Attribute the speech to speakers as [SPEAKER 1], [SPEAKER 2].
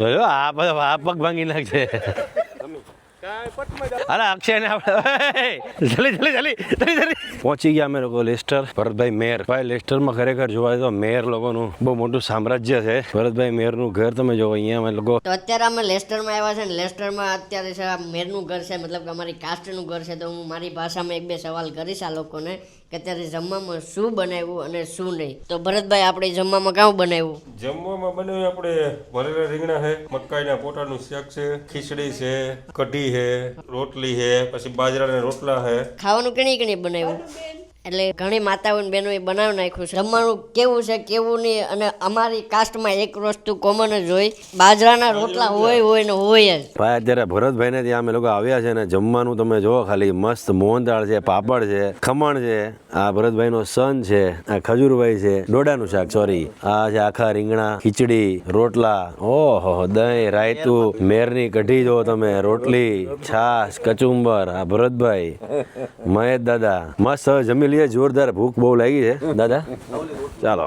[SPEAKER 1] જોયો આ પગ ભાંગી નાખશે. અરે અક્ષય ને આપણે પહોંચી ગયા અમે લોકો લેસ્ટર. ભરતભાઈ મેયર. ભાઈ લેસ્ટરમાં ખરેખર જોવા તો મેયર લોકોનું બહુ મોટું સામ્રાજ્ય છે. ભરતભાઈ મેયરનું ઘર તમે જો અહીંયા અમે લોકો.
[SPEAKER 2] તો અત્યારે અમે લેસ્ટરમાં આવ્યા છે ને લેસ્ટરમાં અત્યારે છે આ મેયરનું ઘર છે, મતલબ કે અમારી કાસ્ટનું ઘર છે. તો હું મારી ભાષામાં એક બે સવાલ કરીશ આ લોકોને કે અત્યારે જમવામાં શું બનાવ્યું અને શું નહીં. તો ભરતભાઈ આપણે જમવામાં કાં બનાવ્યું?
[SPEAKER 3] જમવામાં બનાવ્યું આપણે ભરેલા રીંગણા છે, મકાઈના પોટાનું શાક છે, ખીચડી છે, કઢી છે, રોટલી છે, પછી બાજરાના રોટલા છે.
[SPEAKER 2] ખાવાનું કણી બનાવ્યું એટલે ઘણી માતાઓ ને બહેનો એ બનાવી નાખ્યું છે. જમવાનું કેવું છે કેવું નહીં, અને અમારી કાસ્ટમાં એક વસ્તુ કોમન જ હોય, બાજરાના રોટલા હોય ને હોય જ.
[SPEAKER 1] ભાઈ અત્યારે ભરતભાઈ ને ત્યાં અમે લોકો આવ્યા છે ને જમવાનું તમે જોવો ખાલી મસ્ત મોહનદાળ છે, પાપડ છે, ખમણ છે, આ ભરતભાઈ નો સન છે, આ ખજૂરભાઈ છે, ડોડાનું શાક સોરી, આ છે આખા રીંગણા, ખીચડી, રોટલા, ઓહો દહીં, રાયતું, મેરની કઢી જો તમે, રોટલી, છાશ, કચુંબર, આ ભરતભાઈ, મહેશ દાદા મસ્ત. હવે જમી લઈએ, જોરદાર ભૂખ બહુ લાગી છે દાદા. ચાલો